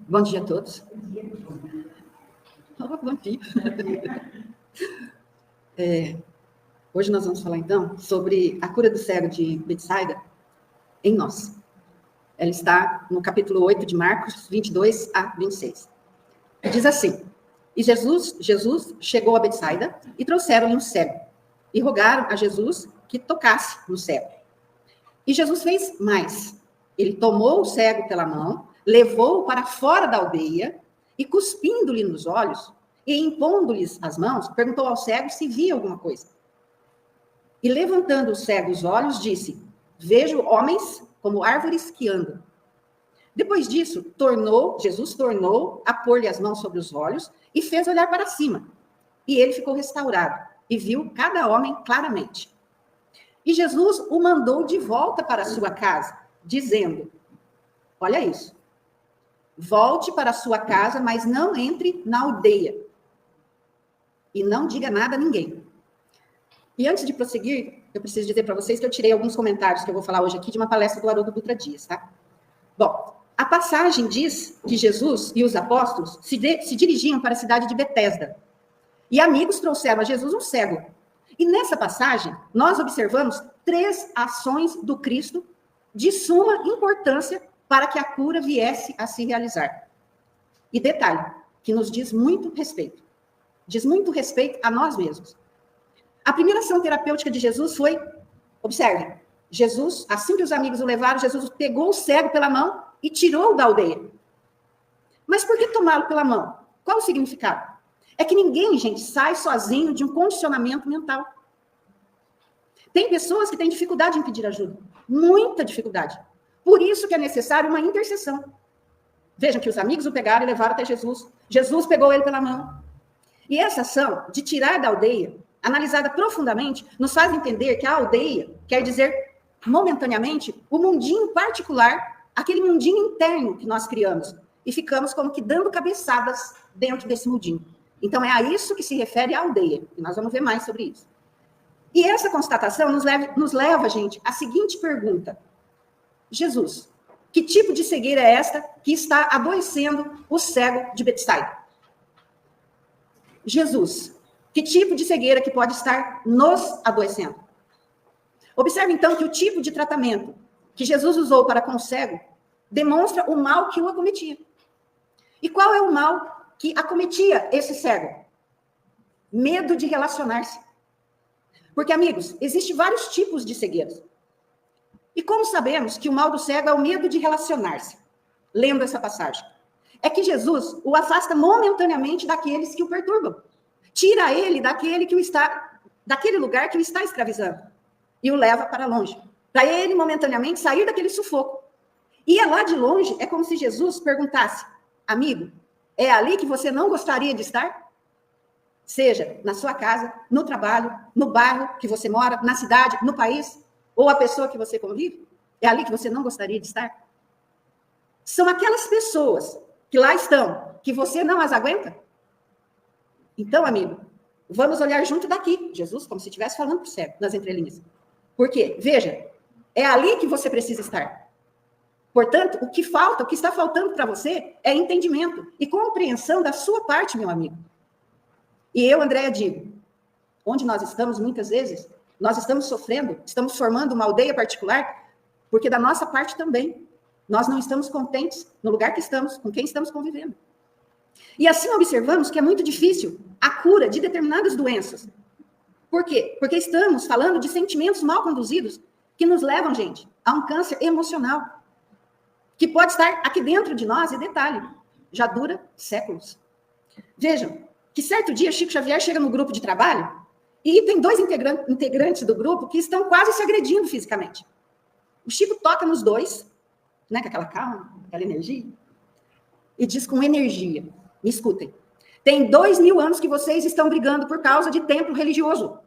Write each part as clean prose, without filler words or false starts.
Bom dia a todos. Bom dia. Hoje nós vamos falar, então, sobre a cura do cego de Betsaida em nós. Ela está no capítulo 8 de Marcos, 22 a 26. Diz assim: E Jesus chegou a Betsaida e trouxeram-lhe um cego. E rogaram a Jesus que tocasse no cego. E Jesus fez mais. Ele tomou o cego pela mão, levou-o para fora da aldeia e, cuspindo-lhe nos olhos e impondo-lhes as mãos, perguntou ao cego se via alguma coisa. E levantando o cego os olhos, disse: Vejo homens como árvores que andam. Depois disso, Jesus tornou a pôr-lhe as mãos sobre os olhos e fez olhar para cima. E ele ficou restaurado e viu cada homem claramente. E Jesus o mandou de volta para a sua casa, dizendo: olha isso, volte para a sua casa, mas não entre na aldeia. E não diga nada a ninguém. E antes de prosseguir, eu preciso dizer para vocês que eu tirei alguns comentários que eu vou falar hoje aqui de uma palestra do Haroldo Dutra Dias, tá? Bom, a passagem diz que Jesus e os apóstolos se dirigiam para a cidade de Betesda. E amigos trouxeram a Jesus um cego. E nessa passagem, nós observamos 3 ações do Cristo de suma importância para que a cura viesse a se realizar. E detalhe, que nos diz muito respeito. Diz muito respeito a nós mesmos. A primeira ação terapêutica de Jesus foi, observe, Jesus, assim que os amigos o levaram, Jesus pegou o cego pela mão e tirou-o da aldeia. Mas por que tomá-lo pela mão? Qual o significado? É que ninguém, gente, sai sozinho de um condicionamento mental. Tem pessoas que têm dificuldade em pedir ajuda. Muita dificuldade. Por isso que é necessário uma intercessão. Vejam que os amigos o pegaram e levaram até Jesus. Jesus pegou ele pela mão. E essa ação de tirar da aldeia, analisada profundamente, nos faz entender que a aldeia quer dizer, momentaneamente, o mundinho particular, aquele mundinho interno que nós criamos. E ficamos como que dando cabeçadas dentro desse mundinho. Então, é a isso que se refere a aldeia. E nós vamos ver mais sobre isso. E essa constatação nos leva, gente, à seguinte pergunta. Jesus, que tipo de cegueira é esta que está adoecendo o cego de Betsaida? Jesus, que tipo de cegueira que pode estar nos adoecendo? Observe, então, que o tipo de tratamento que Jesus usou para com o cego demonstra o mal que o acometia. E qual é o mal que acometia esse cego? Medo de relacionar-se. Porque, amigos, existem vários tipos de cegueiras. E como sabemos que o mal do cego é o medo de relacionar-se? Lendo essa passagem. É que Jesus o afasta momentaneamente daqueles que o perturbam. Tira ele daquele lugar que o está escravizando. E o leva para longe. Para ele, momentaneamente, sair daquele sufoco. E lá de longe, é como se Jesus perguntasse: amigo, é ali que você não gostaria de estar? Seja na sua casa, no trabalho, no bairro que você mora, na cidade, no país, ou a pessoa que você convive, é ali que você não gostaria de estar? São aquelas pessoas que lá estão, que você não as aguenta? Então, amigo, vamos olhar junto daqui, Jesus, como se estivesse falando para o cego, nas entrelinhas. Por quê? Veja, é ali que você precisa estar. Portanto, o que está faltando para você é entendimento e compreensão da sua parte, meu amigo. E eu, Andréia, digo, onde nós estamos, muitas vezes, nós estamos sofrendo, estamos formando uma aldeia particular, porque da nossa parte também, nós não estamos contentes no lugar que estamos, com quem estamos convivendo. E assim observamos que é muito difícil a cura de determinadas doenças. Por quê? Porque estamos falando de sentimentos mal conduzidos que nos levam, gente, a um câncer emocional, que pode estar aqui dentro de nós, e detalhe, já dura séculos. Vejam, que certo dia Chico Xavier chega no grupo de trabalho e tem 2 integrantes do grupo que estão quase se agredindo fisicamente. O Chico toca nos 2, né, com aquela calma, aquela energia, e diz com energia: me escutem, tem 2000 anos que vocês estão brigando por causa de templo religioso.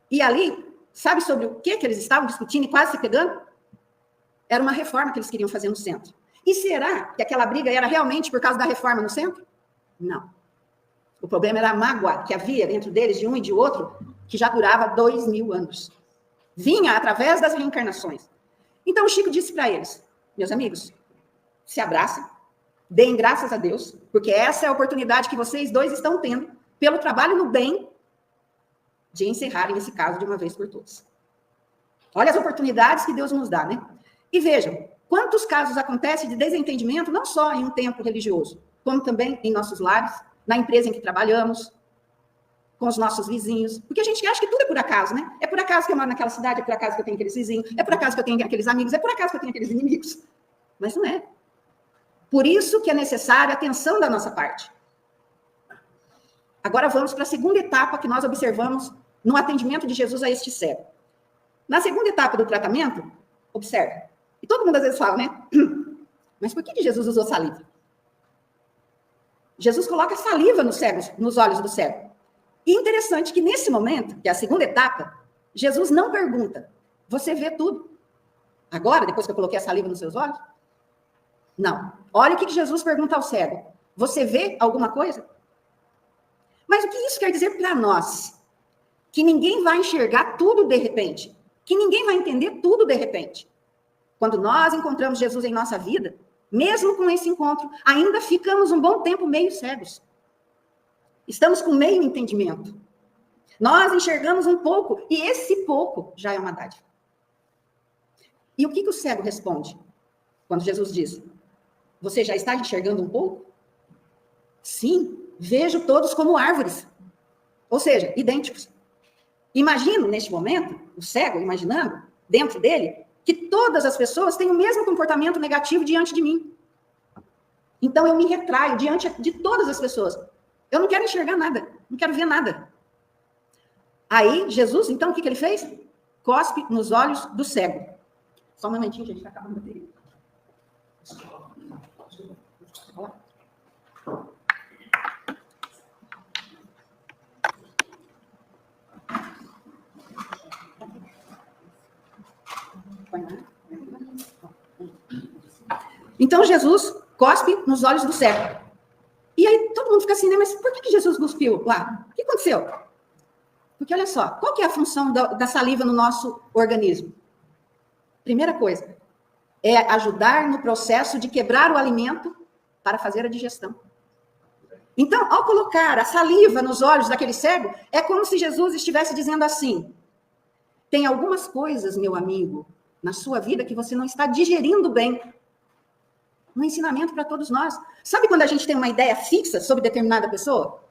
E ali, sabe sobre o que eles estavam discutindo e quase se pegando? Era uma reforma que eles queriam fazer no centro. E será que aquela briga era realmente por causa da reforma no centro? Não. O problema era a mágoa que havia dentro deles, de um e de outro, que já durava 2000 anos. Vinha através das reencarnações. Então, o Chico disse para eles: meus amigos, se abracem, Deem graças a Deus, porque essa é a oportunidade que vocês dois estão tendo, pelo trabalho no bem, de encerrarem esse caso de uma vez por todas. Olha as oportunidades que Deus nos dá, né? E vejam, quantos casos acontecem de desentendimento, não só em um templo religioso, como também em nossos lares, na empresa em que trabalhamos, com os nossos vizinhos. Porque a gente acha que tudo é por acaso, né? É por acaso que eu moro naquela cidade, é por acaso que eu tenho aqueles vizinhos, é por acaso que eu tenho aqueles amigos, é por acaso que eu tenho aqueles inimigos. Mas não é. Por isso que é necessária a atenção da nossa parte. Agora vamos para a segunda etapa que nós observamos no atendimento de Jesus a este cego. Na segunda etapa do tratamento, observe. E todo mundo às vezes fala, né? Mas por que Jesus usou saliva? Jesus coloca saliva nos olhos do cego. E interessante que nesse momento, que é a segunda etapa, Jesus não pergunta, você vê tudo? Agora, depois que eu coloquei a saliva nos seus olhos? Não. Olha o que Jesus pergunta ao cego. Você vê alguma coisa? Mas o que isso quer dizer para nós? Que ninguém vai enxergar tudo de repente. Que ninguém vai entender tudo de repente. Quando nós encontramos Jesus em nossa vida, mesmo com esse encontro, ainda ficamos um bom tempo meio cegos. Estamos com meio entendimento. Nós enxergamos um pouco, e esse pouco já é uma dádiva. E o que o cego responde? Quando Jesus diz, você já está enxergando um pouco? Sim, vejo todos como árvores. Ou seja, idênticos. Imagino, neste momento, o cego imaginando, dentro dele, que todas as pessoas têm o mesmo comportamento negativo diante de mim. Então, eu me retraio diante de todas as pessoas. Eu não quero enxergar nada, não quero ver nada. Aí, Jesus, então, o que ele fez? Cospe nos olhos do cego. Só um momentinho, gente, está acabando a bateria. Então, Jesus cospe nos olhos do cego. E aí todo mundo fica assim, né? Mas por que Jesus cuspiu lá? O que aconteceu? Porque olha só, qual que é a função da saliva no nosso organismo? Primeira coisa, é ajudar no processo de quebrar o alimento para fazer a digestão. Então, ao colocar a saliva nos olhos daquele cego, é como se Jesus estivesse dizendo assim, tem algumas coisas, meu amigo, na sua vida que você não está digerindo bem. Um ensinamento para todos nós. Sabe quando a gente tem uma ideia fixa sobre determinada pessoa?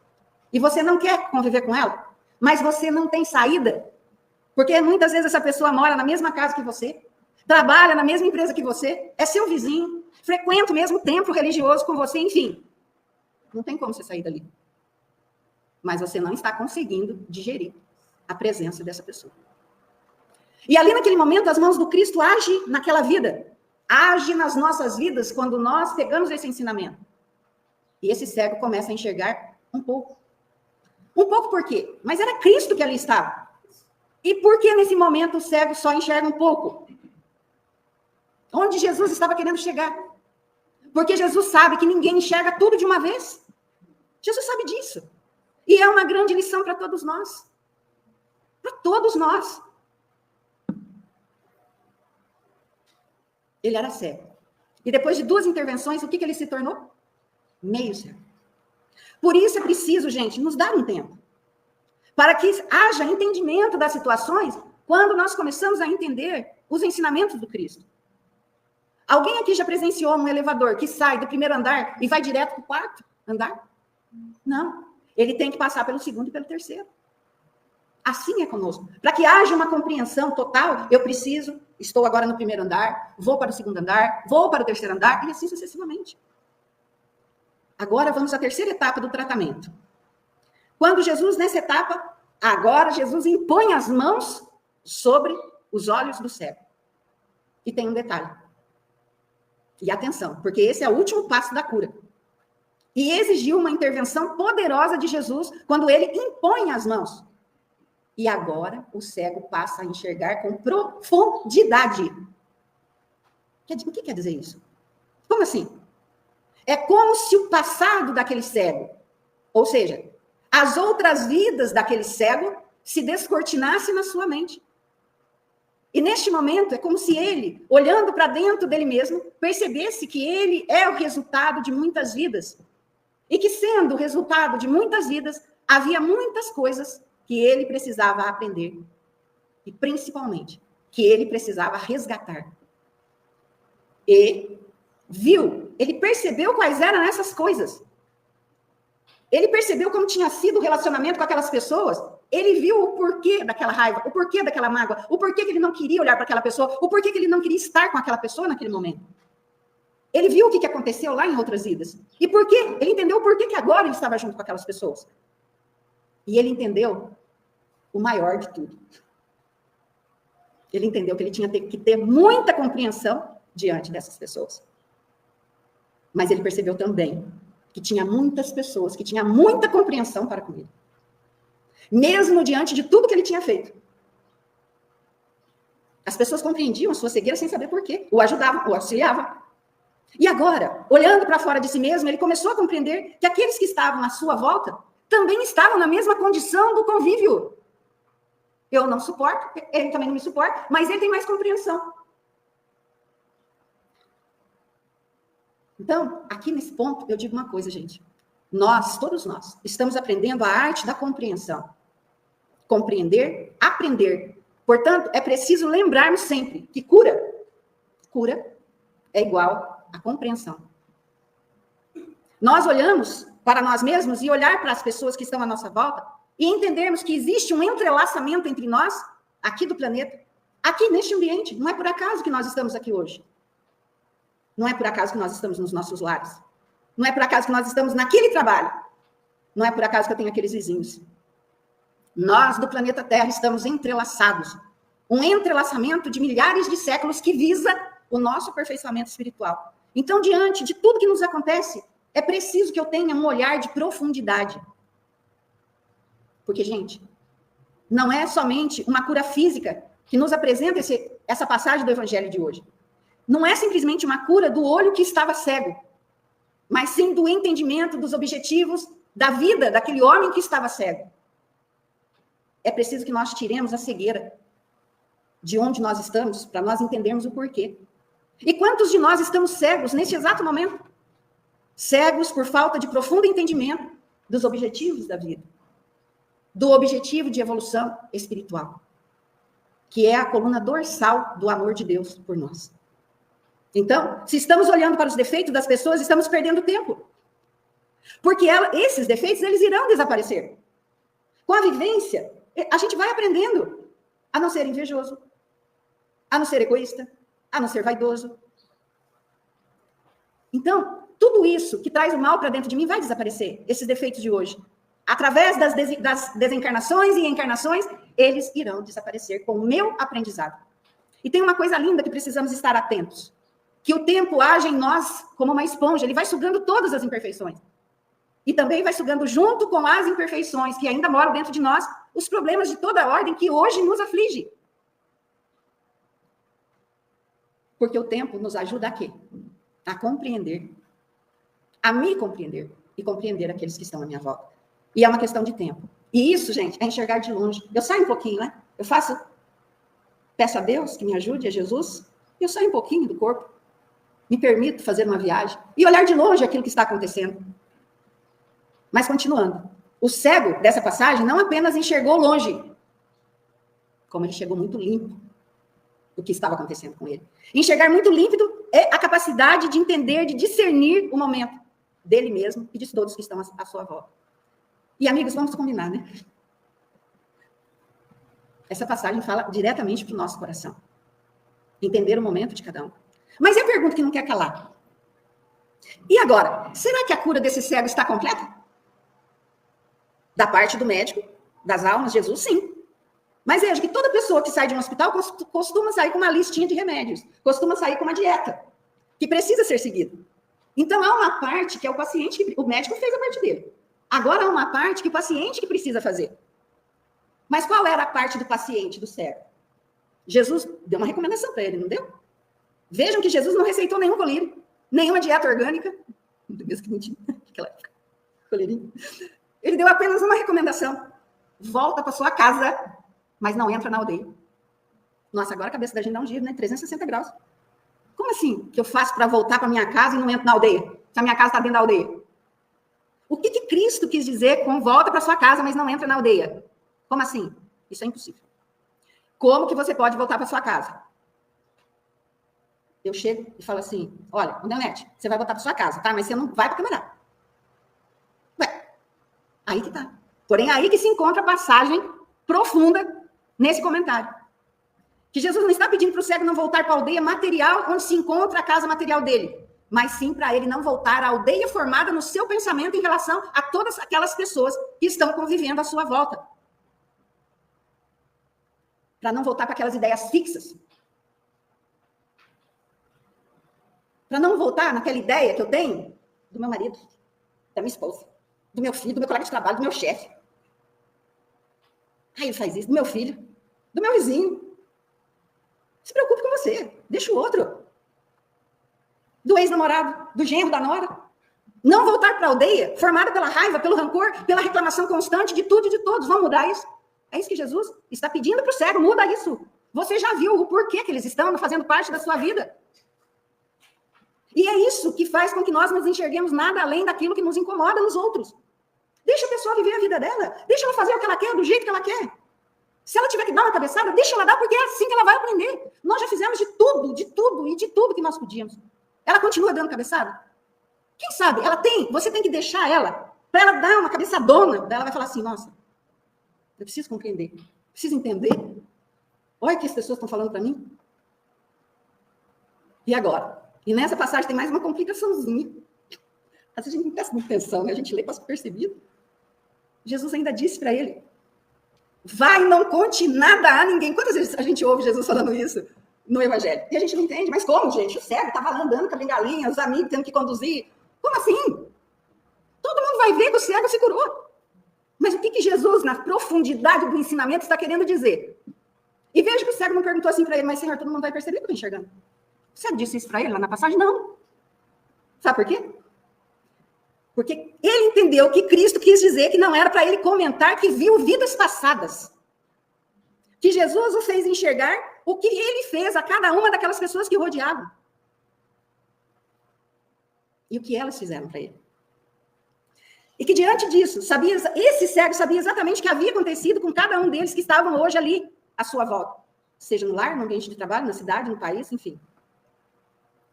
E você não quer conviver com ela? Mas você não tem saída? Porque muitas vezes essa pessoa mora na mesma casa que você, trabalha na mesma empresa que você, é seu vizinho, frequenta o mesmo templo religioso com você, enfim. Não tem como você sair dali. Mas você não está conseguindo digerir a presença dessa pessoa. E ali naquele momento, as mãos do Cristo agem naquela vida. Age nas nossas vidas quando nós pegamos esse ensinamento. E esse cego começa a enxergar um pouco. Um pouco por quê? Mas era Cristo que ali estava. E por que nesse momento o cego só enxerga um pouco? Onde Jesus estava querendo chegar? Porque Jesus sabe que ninguém enxerga tudo de uma vez. Jesus sabe disso. E é uma grande lição para todos nós. Para todos nós. Ele era cego. E depois de 2 intervenções, o que ele se tornou? Meio cego. Por isso é preciso, gente, nos dar um tempo. Para que haja entendimento das situações quando nós começamos a entender os ensinamentos do Cristo. Alguém aqui já presenciou um elevador que sai do primeiro andar e vai direto para o 4º andar? Não. Ele tem que passar pelo 2º e pelo 3º. Assim é conosco. Para que haja uma compreensão total, eu preciso, estou agora no 1º andar, vou para o 2º andar, vou para o 3º andar, e assim sucessivamente. Agora vamos à terceira etapa do tratamento. Quando Jesus, nessa etapa, agora Jesus impõe as mãos sobre os olhos do cego. E tem um detalhe. E atenção, porque esse é o último passo da cura. E exigiu uma intervenção poderosa de Jesus quando ele impõe as mãos. E agora o cego passa a enxergar com profundidade. O que quer dizer isso? Como assim? É como se o passado daquele cego, ou seja, as outras vidas daquele cego, se descortinasse na sua mente. E neste momento é como se ele, olhando para dentro dele mesmo, percebesse que ele é o resultado de muitas vidas. E que, sendo o resultado de muitas vidas, havia muitas coisas que ele precisava aprender. E, principalmente, que ele precisava resgatar. E ele percebeu quais eram essas coisas. Ele percebeu como tinha sido o relacionamento com aquelas pessoas. Ele viu o porquê daquela raiva, o porquê daquela mágoa, o porquê que ele não queria olhar para aquela pessoa, o porquê que ele não queria estar com aquela pessoa naquele momento. Ele viu o que aconteceu lá em outras vidas. E por quê? Ele entendeu o porquê que agora ele estava junto com aquelas pessoas. E ele entendeu o maior de tudo. Ele entendeu que ele tinha que ter muita compreensão diante dessas pessoas. Mas ele percebeu também que tinha muitas pessoas que tinham muita compreensão para com ele. Mesmo diante de tudo que ele tinha feito. As pessoas compreendiam a sua cegueira sem saber por quê. O ajudavam, o auxiliavam. E agora, olhando para fora de si mesmo, ele começou a compreender que aqueles que estavam à sua volta também estavam na mesma condição do convívio. Eu não suporto, ele também não me suporta, mas ele tem mais compreensão. Então, aqui nesse ponto, eu digo uma coisa, gente. Nós, todos nós, estamos aprendendo a arte da compreensão. Compreender, aprender. Portanto, é preciso lembrarmos sempre que cura é igual a compreensão. Nós olhamos para nós mesmos e olhar para as pessoas que estão à nossa volta e entendermos que existe um entrelaçamento entre nós, aqui do planeta, aqui neste ambiente. Não é por acaso que nós estamos aqui hoje. Não é por acaso que nós estamos nos nossos lares. Não é por acaso que nós estamos naquele trabalho. Não é por acaso que eu tenho aqueles vizinhos. Nós, do planeta Terra, estamos entrelaçados. Um entrelaçamento de milhares de séculos que visa o nosso aperfeiçoamento espiritual. Então, diante de tudo que nos acontece, é preciso que eu tenha um olhar de profundidade. Porque, gente, não é somente uma cura física que nos apresenta essa passagem do Evangelho de hoje. Não é simplesmente uma cura do olho que estava cego, mas sim do entendimento dos objetivos da vida daquele homem que estava cego. É preciso que nós tiremos a cegueira de onde nós estamos, para nós entendermos o porquê. E quantos de nós estamos cegos nesse exato momento? Cegos por falta de profundo entendimento dos objetivos da vida, do objetivo de evolução espiritual, que é a coluna dorsal do amor de Deus por nós. Então, se estamos olhando para os defeitos das pessoas, estamos perdendo tempo. Porque esses defeitos, eles irão desaparecer. Com a vivência, a gente vai aprendendo a não ser invejoso, a não ser egoísta, a não ser vaidoso. Então, tudo isso que traz o mal para dentro de mim vai desaparecer, esses defeitos de hoje. Através das desencarnações e encarnações, eles irão desaparecer com o meu aprendizado. E tem uma coisa linda que precisamos estar atentos. Que o tempo age em nós como uma esponja, ele vai sugando todas as imperfeições. E também vai sugando junto com as imperfeições que ainda moram dentro de nós, os problemas de toda a ordem que hoje nos aflige. Porque o tempo nos ajuda a quê? A compreender, a me compreender e compreender aqueles que estão à minha volta. E é uma questão de tempo. E isso, gente, é enxergar de longe. Eu saio um pouquinho, né? Peço a Deus que me ajude, a Jesus, eu saio um pouquinho do corpo. Me permito fazer uma viagem e olhar de longe aquilo que está acontecendo. Mas continuando, o cego dessa passagem não apenas enxergou longe, como ele chegou muito limpo do que estava acontecendo com ele. Enxergar muito límpido é a capacidade de entender, de discernir o momento dele mesmo e de todos que estão à sua volta. E, amigos, vamos combinar, né? Essa passagem fala diretamente para o nosso coração. Entender o momento de cada um. Mas é a pergunta que não quer calar. E agora, será que a cura desse cego está completa? Da parte do médico, das almas, Jesus, sim. Mas veja que toda pessoa que sai de um hospital costuma sair com uma listinha de remédios, costuma sair com uma dieta, que precisa ser seguida. Então, há uma parte que é o paciente, o médico fez a parte dele. Agora há uma parte que o paciente que precisa fazer. Mas qual era a parte do paciente, do cego? Jesus deu uma recomendação para ele, não deu? Vejam que Jesus não receitou nenhum colírio, nenhuma dieta orgânica. Mesmo que não tinha aquela colírio. Ele deu apenas uma recomendação. Volta para sua casa, mas não entra na aldeia. Nossa, agora a cabeça da gente dá um giro, né? 360 graus. Como assim que eu faço para voltar para minha casa e não entro na aldeia? Se a minha casa está dentro da aldeia. O que Cristo quis dizer com volta para sua casa, mas não entra na aldeia? Como assim? Isso é impossível. Como que você pode voltar para sua casa? Eu chego e falo assim, olha, Leonete, você vai voltar para sua casa, tá? Mas você não vai para Camará. Ué, aí que tá. Porém, aí que se encontra a passagem profunda nesse comentário. Que Jesus não está pedindo para o cego não voltar para a aldeia material onde se encontra a casa material dele, mas sim para ele não voltar à aldeia formada no seu pensamento em relação a todas aquelas pessoas que estão convivendo à sua volta. Para não voltar para aquelas ideias fixas. Para não voltar naquela ideia que eu tenho do meu marido, da minha esposa, do meu filho, do meu colega de trabalho, do meu chefe. Aí ele faz isso, do meu filho, do meu vizinho. Se preocupe com você, deixa o outro. Do ex-namorado, do genro, da nora. Não voltar para a aldeia, formada pela raiva, pelo rancor, pela reclamação constante de tudo e de todos. Vamos mudar isso? É isso que Jesus está pedindo para o cego, muda isso. Você já viu o porquê que eles estão fazendo parte da sua vida. E é isso que faz com que nós não enxerguemos nada além daquilo que nos incomoda nos outros. Deixa a pessoa viver a vida dela. Deixa ela fazer o que ela quer, do jeito que ela quer. Se ela tiver que dar uma cabeçada, deixa ela dar, porque é assim que ela vai aprender. Nós já fizemos de tudo e de tudo que nós podíamos. Ela continua dando cabeçada? Quem sabe? Você tem que deixar ela, para ela dar uma cabeçadona. Daí ela vai falar assim, nossa, eu preciso compreender, preciso entender. Olha o que as pessoas estão falando para mim. E agora? E nessa passagem tem mais uma complicaçãozinha. Às vezes a gente não presta atenção, né? A gente lê passa percebido. Jesus ainda disse para ele, vai, não conte nada a ninguém. Quantas vezes a gente ouve Jesus falando isso no Evangelho? E a gente não entende. Mas como, gente? O cego estava lá andando com a bengalinha, os amigos tendo que conduzir. Como assim? Todo mundo vai ver que o cego se curou. Mas o que Jesus, na profundidade do ensinamento, está querendo dizer? E veja que o cego não perguntou assim para ele, mas, Senhor, todo mundo vai perceber que eu estou enxergando. O cego disse isso para ele lá na passagem? Não. Sabe por quê? Porque ele entendeu que Cristo quis dizer que não era para ele comentar que viu vidas passadas. Que Jesus o fez enxergar o que ele fez a cada uma daquelas pessoas que o rodeavam. E o que elas fizeram para ele. E que diante disso, esse cego sabia exatamente o que havia acontecido com cada um deles que estavam hoje ali à sua volta. Seja no lar, no ambiente de trabalho, na cidade, no país, enfim.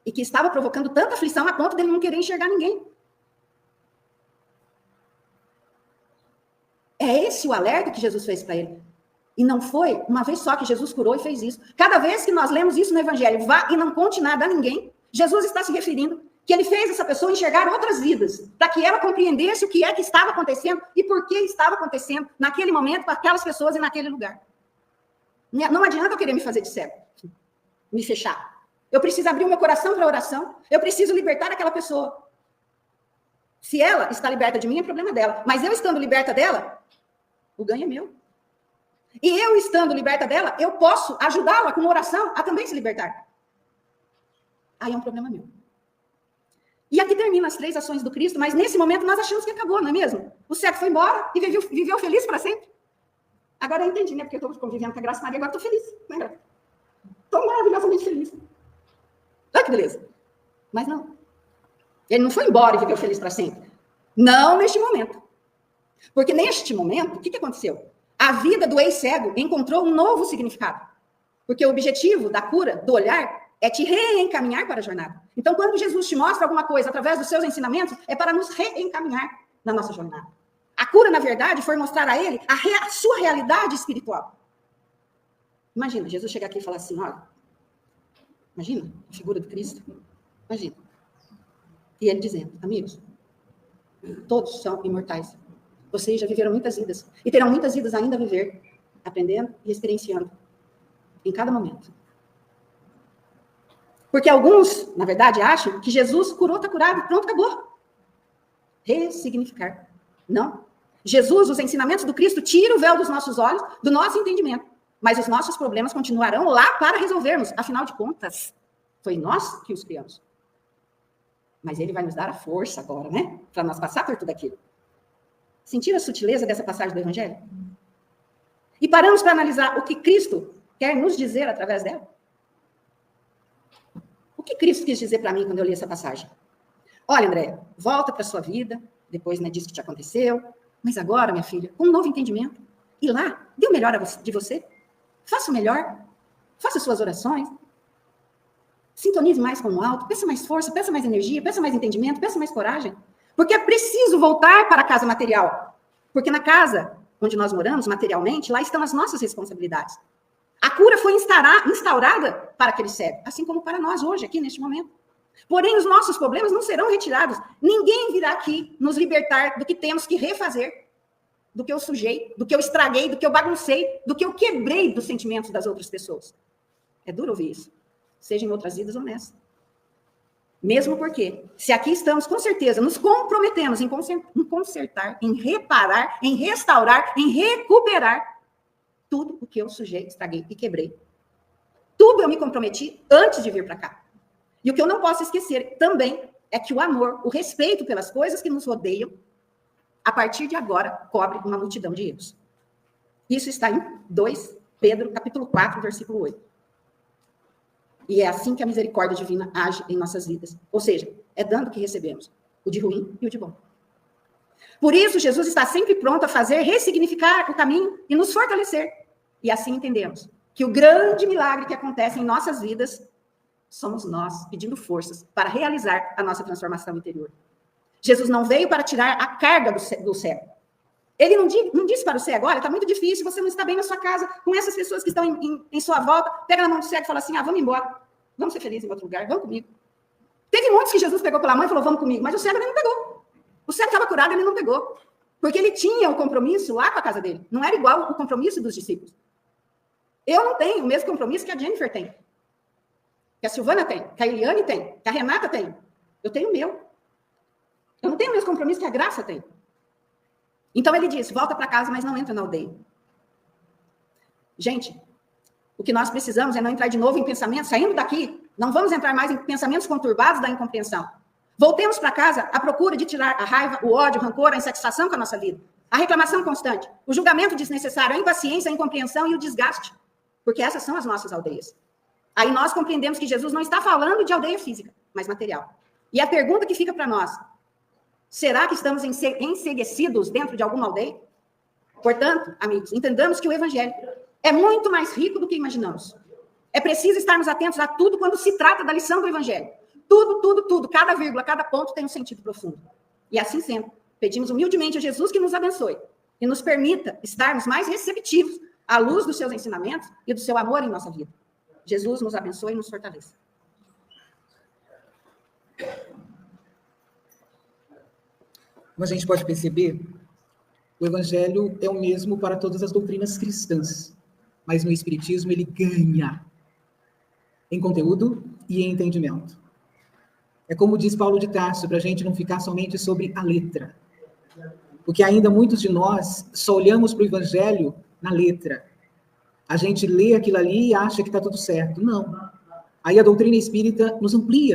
E que estava provocando tanta aflição a ponto dele não querer enxergar ninguém. É esse o alerta que Jesus fez para ele. E não foi uma vez só que Jesus curou e fez isso. Cada vez que nós lemos isso no Evangelho, vá e não conte nada a ninguém, Jesus está se referindo que ele fez essa pessoa enxergar outras vidas, para que ela compreendesse o que é que estava acontecendo e por que estava acontecendo naquele momento com aquelas pessoas e naquele lugar. Não adianta eu querer me fazer de cego, me fechar. Eu preciso abrir o meu coração para a oração, eu preciso libertar aquela pessoa. Se ela está liberta de mim, é problema dela. Mas eu estando liberta dela, o ganho é meu. E eu estando liberta dela, eu posso ajudá-la com uma oração a também se libertar. Aí é um problema meu. E aqui termina as 3 ações do Cristo, mas nesse momento nós achamos que acabou, não é mesmo? O cego foi embora e viveu feliz para sempre. Agora eu entendi, né? Porque eu estou convivendo com a Graça Maria, agora estou feliz. Né? Estou maravilhosamente feliz. Olha que beleza. Mas não. Ele não foi embora e viveu feliz para sempre. Não neste momento. Porque neste momento, o que aconteceu? A vida do ex-cego encontrou um novo significado. Porque o objetivo da cura, do olhar, é te reencaminhar para a jornada. Então, quando Jesus te mostra alguma coisa através dos seus ensinamentos, é para nos reencaminhar na nossa jornada. A cura, na verdade, foi mostrar a ele a sua realidade espiritual. Imagina, Jesus chegar aqui e falar assim, olha, imagina a figura do Cristo, imagina. E ele dizendo, amigos, todos são imortais. Vocês já viveram muitas vidas, e terão muitas vidas ainda a viver, aprendendo e experienciando, em cada momento. Porque alguns, na verdade, acham que Jesus curou, está curado, pronto, acabou. Ressignificar. Não. Jesus, os ensinamentos do Cristo, tira o véu dos nossos olhos, do nosso entendimento. Mas os nossos problemas continuarão lá para resolvermos. Afinal de contas, foi nós que os criamos. Mas ele vai nos dar a força agora, né? Para nós passar por tudo aquilo. Sentiram a sutileza dessa passagem do Evangelho? E paramos para analisar o que Cristo quer nos dizer através dela? O que Cristo quis dizer para mim quando eu li essa passagem? Olha, Andréia, volta para a sua vida, depois disso que te aconteceu, mas agora, minha filha, com um novo entendimento, e lá, dê o melhor de você, faça o melhor, faça suas orações, sintonize mais com o alto, peça mais força, peça mais energia, peça mais entendimento, peça mais coragem, porque é preciso voltar para a casa material, porque na casa onde nós moramos, materialmente, lá estão as nossas responsabilidades. A cura foi instaurada para aquele cego, assim como para nós hoje, aqui neste momento. Porém, os nossos problemas não serão retirados. Ninguém virá aqui nos libertar do que temos que refazer, do que eu sujei, do que eu estraguei, do que eu baguncei, do que eu quebrei dos sentimentos das outras pessoas. É duro ouvir isso. Seja em outras vidas ou nessa. Mesmo porque, se aqui estamos, com certeza, nos comprometemos em consertar, em reparar, em restaurar, em recuperar tudo o que eu sujei, estraguei e quebrei. Tudo eu me comprometi antes de vir para cá. E o que eu não posso esquecer também é que o amor, o respeito pelas coisas que nos rodeiam, a partir de agora, cobre uma multidão de erros. Isso está em 2 Pedro, capítulo 4, versículo 8. E é assim que a misericórdia divina age em nossas vidas. Ou seja, é dando o que recebemos, o de ruim e o de bom. Por isso, Jesus está sempre pronto a fazer, ressignificar o caminho e nos fortalecer. E assim entendemos que o grande milagre que acontece em nossas vidas somos nós pedindo forças para realizar a nossa transformação interior. Jesus não veio para tirar a carga do cego. Ele não disse para o cego, olha, está muito difícil, você não está bem na sua casa, com essas pessoas que estão em sua volta, pega na mão do cego e fala assim, vamos embora, vamos ser felizes em outro lugar, vamos comigo. Teve muitos que Jesus pegou pela mão e falou, vamos comigo, mas o cego ele não pegou. O cego estava curado, ele não pegou. Porque ele tinha o compromisso lá com a casa dele. Não era igual o compromisso dos discípulos. Eu não tenho o mesmo compromisso que a Jennifer tem. Que a Silvana tem, que a Eliane tem, que a Renata tem. Eu tenho o meu. Eu não tenho o mesmo compromisso que a Graça tem. Então ele disse, volta para casa, mas não entra na aldeia. Gente, o que nós precisamos é não entrar de novo em pensamentos, saindo daqui, não vamos entrar mais em pensamentos conturbados da incompreensão. Voltemos para casa à procura de tirar a raiva, o ódio, o rancor, a insatisfação com a nossa vida. A reclamação constante, o julgamento desnecessário, a impaciência, a incompreensão e o desgaste. Porque essas são as nossas aldeias. Aí nós compreendemos que Jesus não está falando de aldeia física, mas material. E a pergunta que fica para nós, será que estamos enseguecidos dentro de alguma aldeia? Portanto, amigos, entendamos que o evangelho é muito mais rico do que imaginamos. É preciso estarmos atentos a tudo quando se trata da lição do evangelho. Tudo, cada vírgula, cada ponto tem um sentido profundo. E assim sendo, pedimos humildemente a Jesus que nos abençoe e nos permita estarmos mais receptivos à luz dos seus ensinamentos e do seu amor em nossa vida. Jesus nos abençoe e nos fortaleça. Como a gente pode perceber, o evangelho é o mesmo para todas as doutrinas cristãs, mas no espiritismo ele ganha em conteúdo e em entendimento. É como diz Paulo de Tarso, para a gente não ficar somente sobre a letra. Porque ainda muitos de nós só olhamos para o evangelho na letra. A gente lê aquilo ali e acha que está tudo certo. Não. Aí a doutrina espírita nos amplia